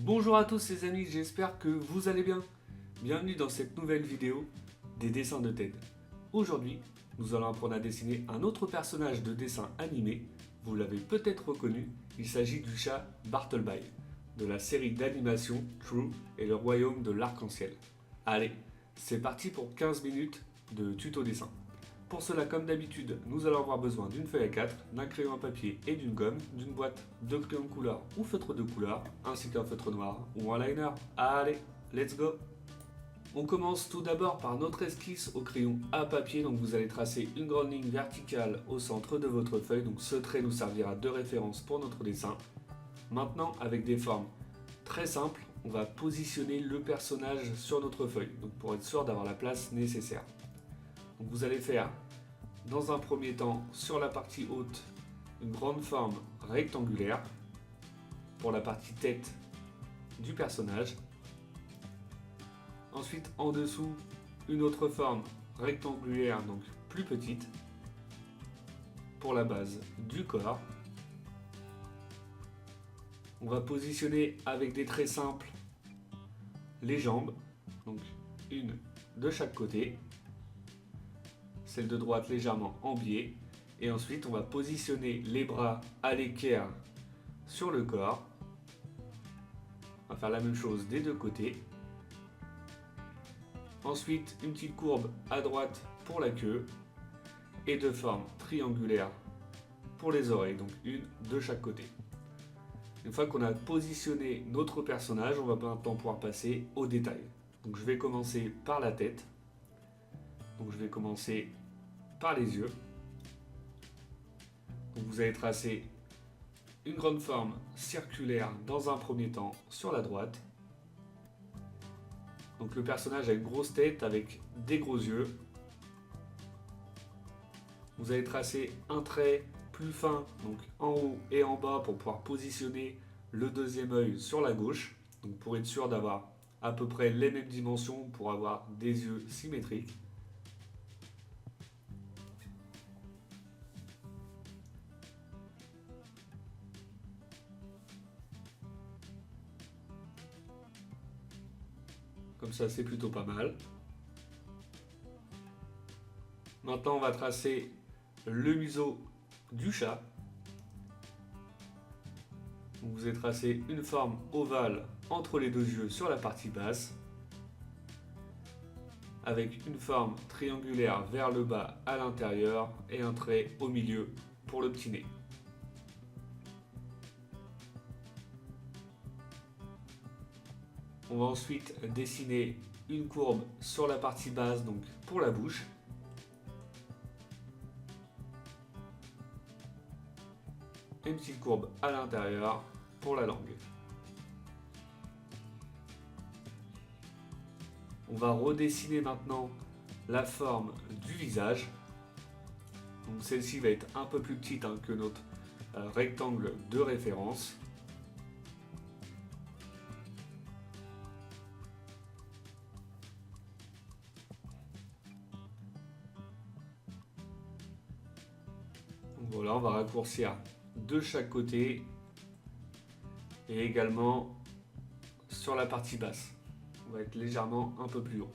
Bonjour à tous les amis, j'espère que vous allez bien. Bienvenue dans cette nouvelle vidéo des dessins de Ted. Aujourd'hui, nous allons apprendre à dessiner un autre personnage de dessin animé. Vous l'avez peut-être reconnu, il s'agit du chat Bartleby, de la série d'animation True et le royaume de l'arc-en-ciel. Allez, c'est parti pour 15 minutes de tuto dessin. Pour cela, comme d'habitude, nous allons avoir besoin d'une feuille A4, d'un crayon à papier et d'une gomme, d'une boîte de crayons de couleur ou feutre de couleur, ainsi qu'un feutre noir ou un liner. Allez, let's go! On commence tout d'abord par notre esquisse au crayon à papier, donc vous allez tracer une grande ligne verticale au centre de votre feuille, donc ce trait nous servira de référence pour notre dessin. Maintenant, avec des formes très simples, on va positionner le personnage sur notre feuille, donc pour être sûr d'avoir la place nécessaire. Donc vous allez faire dans un premier temps sur la partie haute une grande forme rectangulaire pour la partie tête du personnage. Ensuite en dessous une autre forme rectangulaire, donc plus petite, pour la base du corps. On va positionner avec des traits simples les jambes, donc une de chaque côté. Celle de droite légèrement en biais, et ensuite on va positionner les bras à l'équerre sur le corps. On va faire la même chose des deux côtés. Ensuite une petite courbe à droite pour la queue et de forme triangulaire pour les oreilles, donc une de chaque côté. Une fois qu'on a positionné notre personnage, on va maintenant pouvoir passer aux détails. Donc je vais commencer par la tête. Donc je vais commencer par les yeux. Donc vous allez tracer une grande forme circulaire dans un premier temps sur la droite. Donc le personnage a une grosse tête avec des gros yeux. Vous allez tracer un trait plus fin, donc en haut et en bas, pour pouvoir positionner le deuxième œil sur la gauche. Donc pour être sûr d'avoir à peu près les mêmes dimensions pour avoir des yeux symétriques. Comme ça, c'est plutôt pas mal. Maintenant, on va tracer le museau du chat. Donc, vous allez tracer une forme ovale entre les deux yeux sur la partie basse, avec une forme triangulaire vers le bas à l'intérieur et un trait au milieu pour le petit nez. On va ensuite dessiner une courbe sur la partie basse, donc pour la bouche. Et une petite courbe à l'intérieur pour la langue. On va redessiner maintenant la forme du visage. Donc celle-ci va être un peu plus petite que notre rectangle de référence. Donc voilà, on va raccourcir de chaque côté et également sur la partie basse. On va être légèrement un peu plus haut.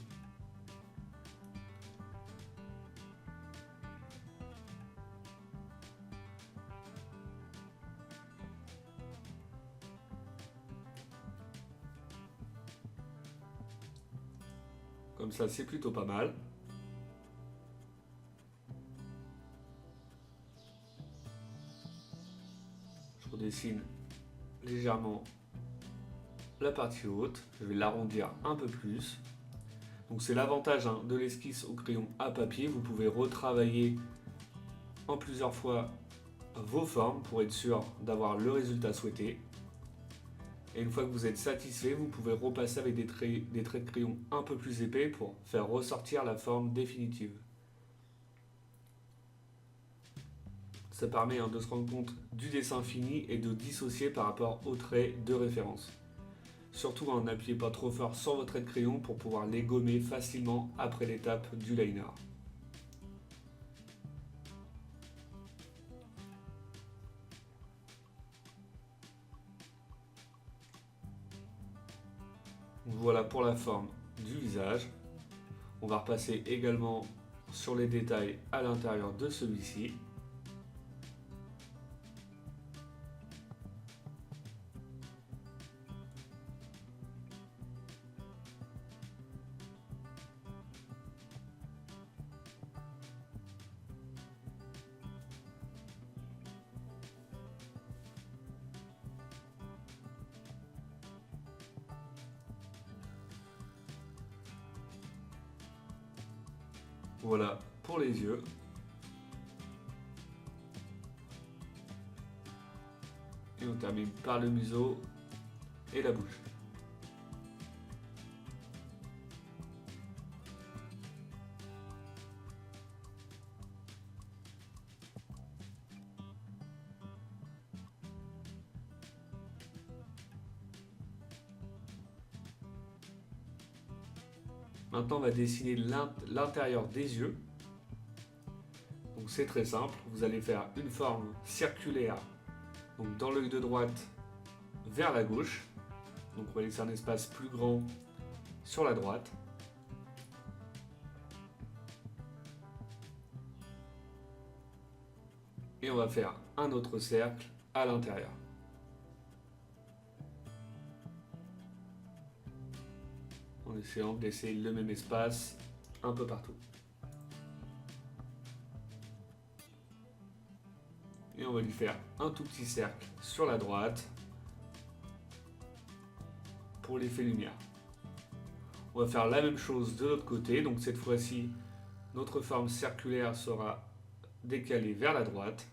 Comme ça, c'est plutôt pas mal. Je redessine légèrement la partie haute. Je vais l'arrondir un peu plus. Donc c'est l'avantage de l'esquisse au crayon à papier. Vous pouvez retravailler en plusieurs fois vos formes pour être sûr d'avoir le résultat souhaité. Et une fois que vous êtes satisfait, vous pouvez repasser avec des traits de crayon un peu plus épais pour faire ressortir la forme définitive. Ça permet de se rendre compte du dessin fini et de dissocier par rapport aux traits de référence. Surtout, n'appuyez pas trop fort sur vos traits de crayon pour pouvoir les gommer facilement après l'étape du liner. Voilà pour la forme du visage. On va repasser également sur les détails à l'intérieur de celui-ci. Voilà pour les yeux. Et on termine par le museau et la bouche. Maintenant, on va dessiner l'intérieur des yeux. Donc c'est très simple, vous allez faire une forme circulaire, donc dans l'œil de droite vers la gauche. Donc on va laisser un espace plus grand sur la droite. Et on va faire un autre cercle à l'intérieur. En essayant de laisser le même espace un peu partout. Et on va lui faire un tout petit cercle sur la droite pour l'effet lumière. On va faire la même chose de l'autre côté, donc cette fois-ci notre forme circulaire sera décalée vers la droite.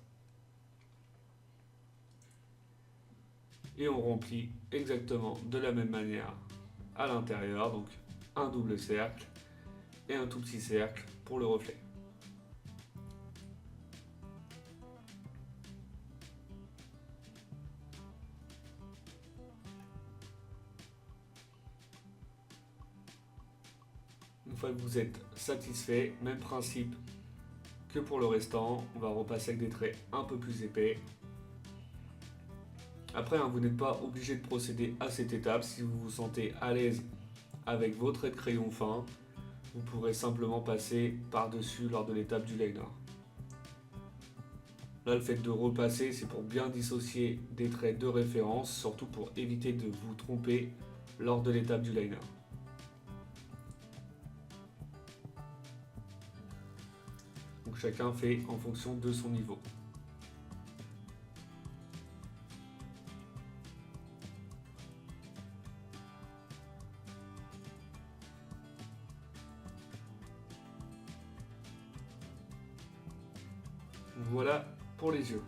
Et on remplit exactement de la même manière à l'intérieur, donc un double cercle et un tout petit cercle pour le reflet. Une fois que vous êtes satisfait, même principe que pour le restant, on va repasser avec des traits un peu plus épais. Après, vous n'êtes pas obligé de procéder à cette étape. Si vous vous sentez à l'aise avec vos traits de crayon fin, vous pourrez simplement passer par-dessus lors de l'étape du liner. Là, le fait de repasser, c'est pour bien dissocier des traits de référence, surtout pour éviter de vous tromper lors de l'étape du liner. Donc chacun fait en fonction de son niveau. Voilà pour les yeux.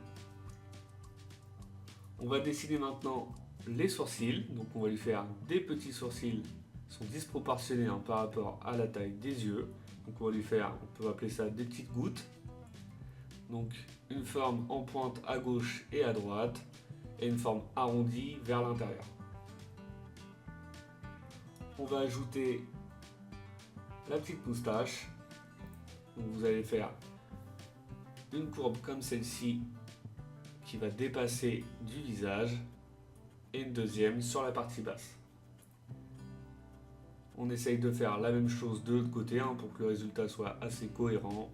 On va dessiner maintenant les sourcils. Donc on va lui faire des petits sourcils qui sont disproportionnés par rapport à la taille des yeux. Donc on va lui faire, on peut appeler ça des petites gouttes. Donc une forme en pointe à gauche et à droite et une forme arrondie vers l'intérieur. On va ajouter la petite moustache. Donc vous allez faire une courbe comme celle-ci qui va dépasser du visage et une deuxième sur la partie basse. On essaye de faire la même chose de l'autre côté pour que le résultat soit assez cohérent.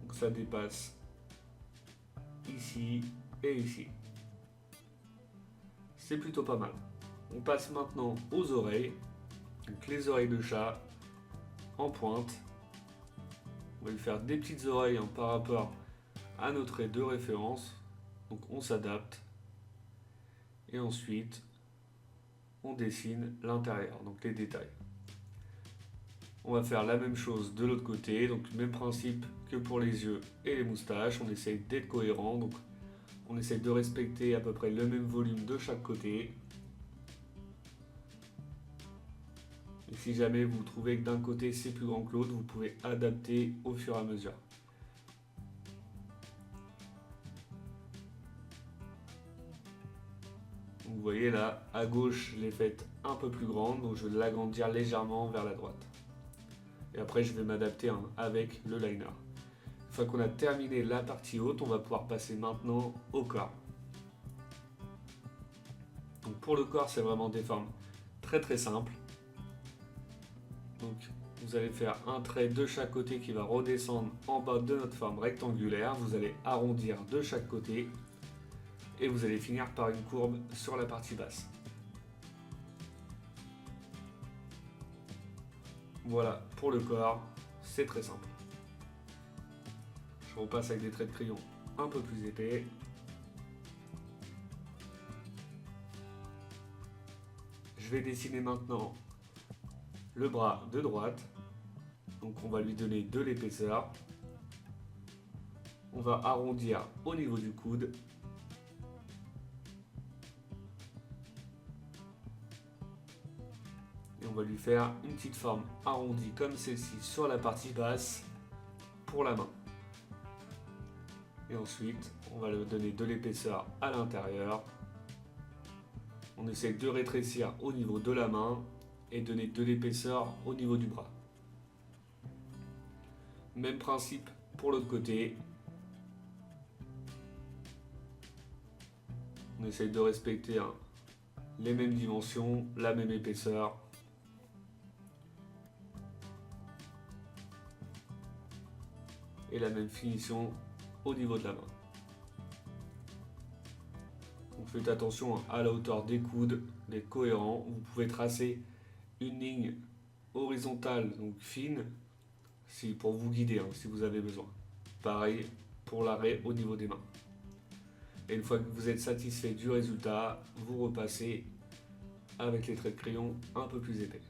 Donc ça dépasse ici et ici. C'est plutôt pas mal. On passe maintenant aux oreilles. Donc les oreilles de chat en pointe. On va lui faire des petites oreilles par rapport à nos traits de référence. Donc on s'adapte. Et ensuite, on dessine l'intérieur, donc les détails. On va faire la même chose de l'autre côté, donc même principe que pour les yeux et les moustaches. On essaye d'être cohérent, donc on essaye de respecter à peu près le même volume de chaque côté. Et si jamais vous trouvez que d'un côté c'est plus grand que l'autre, vous pouvez adapter au fur et à mesure. Vous voyez là, à gauche, je l'ai faite un peu plus grande, donc je vais l'agrandir légèrement vers la droite. Et après, je vais m'adapter avec le liner. Une fois qu'on a terminé la partie haute, on va pouvoir passer maintenant au corps. Donc pour le corps, c'est vraiment des formes très simple. Donc vous allez faire un trait de chaque côté qui va redescendre en bas de notre forme rectangulaire. Vous allez arrondir de chaque côté et vous allez finir par une courbe sur la partie basse. Voilà pour le corps, c'est très simple. Je repasse avec des traits de crayon un peu plus épais. Je vais dessiner maintenant le bras de droite. Donc on va lui donner de l'épaisseur. On va arrondir au niveau du coude. Et on va lui faire une petite forme arrondie comme celle-ci sur la partie basse pour la main. Et ensuite, on va lui donner de l'épaisseur à l'intérieur. On essaie de rétrécir au niveau de la main et donner de l'épaisseur au niveau du bras. Même principe pour l'autre côté. On essaye de respecter les mêmes dimensions, la même épaisseur. Et la même finition au niveau de la main. Donc faites attention à la hauteur des coudes, d'être cohérent. Vous pouvez tracer une ligne horizontale, donc fine, pour vous guider, si vous avez besoin. Pareil pour l'arrêt au niveau des mains. Et une fois que vous êtes satisfait du résultat, vous repassez avec les traits de crayon un peu plus épais.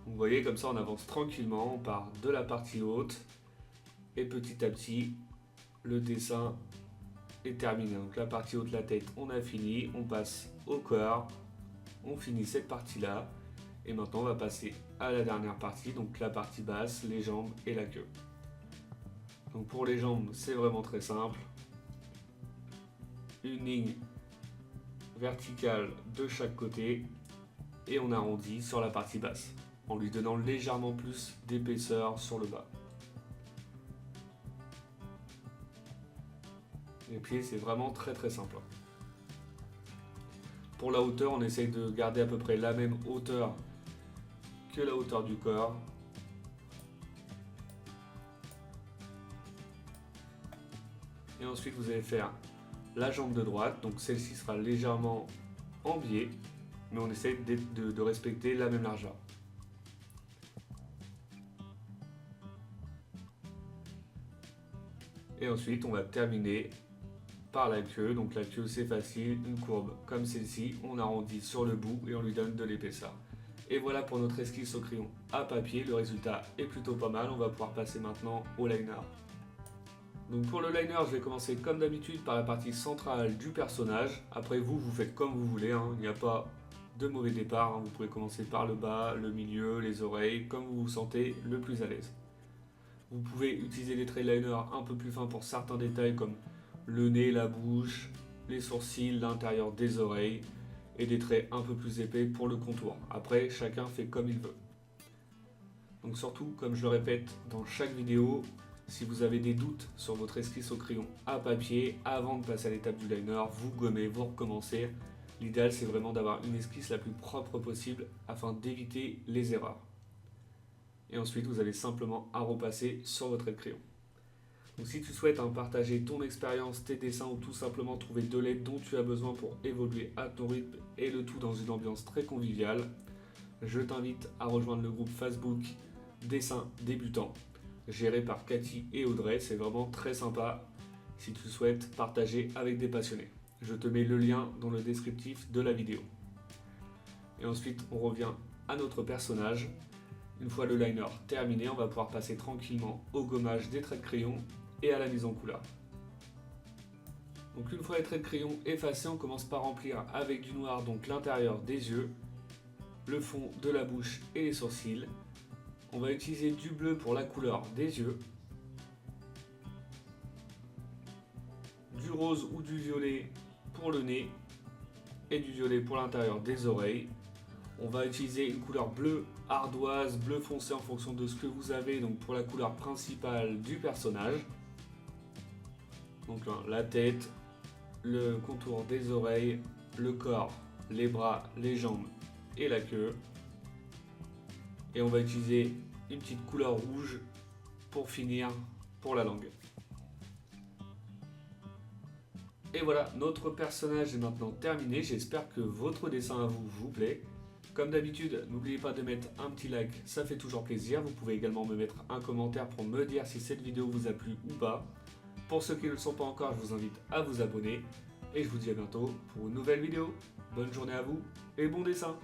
Vous voyez, comme ça on avance tranquillement, on part de la partie haute et petit à petit le dessin est terminé. Donc la partie haute, la tête, on a fini, on passe au corps, on finit cette partie là et maintenant on va passer à la dernière partie, donc la partie basse, les jambes et la queue. Donc pour les jambes, c'est vraiment très simple. Une ligne verticale de chaque côté et on arrondit sur la partie basse en lui donnant légèrement plus d'épaisseur sur le bas. Les pieds, c'est vraiment très simple. Pour la hauteur, on essaye de garder à peu près la même hauteur que la hauteur du corps. Et ensuite, vous allez faire la jambe de droite. Donc celle-ci sera légèrement en biais, mais on essaye de respecter la même largeur. Et ensuite, on va terminer par la queue. Donc la queue, c'est facile, une courbe comme celle-ci, on arrondit sur le bout et on lui donne de l'épaisseur. Et voilà pour notre esquisse au crayon à papier. Le résultat est plutôt pas mal. On va pouvoir passer maintenant au liner. Donc pour le liner, je vais commencer comme d'habitude par la partie centrale du personnage. Après vous faites comme vous voulez, il n'y a pas de mauvais départ. Vous pouvez commencer par le bas, le milieu, les oreilles, comme vous vous sentez le plus à l'aise. Vous pouvez utiliser des traits liner un peu plus fins pour certains détails comme le nez, la bouche, les sourcils, l'intérieur des oreilles et des traits un peu plus épais pour le contour. Après, chacun fait comme il veut. Donc surtout, comme je le répète dans chaque vidéo, si vous avez des doutes sur votre esquisse au crayon à papier, avant de passer à l'étape du liner, vous gommez, vous recommencez. L'idéal, c'est vraiment d'avoir une esquisse la plus propre possible afin d'éviter les erreurs. Et ensuite, vous avez simplement à repasser sur votre trait de crayon. Donc si tu souhaites partager ton expérience, tes dessins ou tout simplement trouver de l'aide dont tu as besoin pour évoluer à ton rythme et le tout dans une ambiance très conviviale, je t'invite à rejoindre le groupe Facebook Dessin Débutant, géré par Cathy et Audrey. C'est vraiment très sympa si tu souhaites partager avec des passionnés. Je te mets le lien dans le descriptif de la vidéo. Et ensuite, on revient à notre personnage. Une fois le liner terminé, on va pouvoir passer tranquillement au gommage des traits de crayon et à la mise en couleur. Donc une fois les traits de crayon effacés, on commence par remplir avec du noir donc l'intérieur des yeux, le fond de la bouche et les sourcils. On va utiliser du bleu pour la couleur des yeux, du rose ou du violet pour le nez et du violet pour l'intérieur des oreilles. On va utiliser une couleur bleue ardoise, bleu foncé en fonction de ce que vous avez, donc pour la couleur principale du personnage. Donc là, la tête, le contour des oreilles, le corps, les bras, les jambes et la queue. Et on va utiliser une petite couleur rouge pour finir pour la langue. Et voilà, notre personnage est maintenant terminé. J'espère que votre dessin à vous plaît. Comme d'habitude, n'oubliez pas de mettre un petit like, ça fait toujours plaisir. Vous pouvez également me mettre un commentaire pour me dire si cette vidéo vous a plu ou pas. Pour ceux qui ne le sont pas encore, je vous invite à vous abonner. Et je vous dis à bientôt pour une nouvelle vidéo. Bonne journée à vous et bon dessin!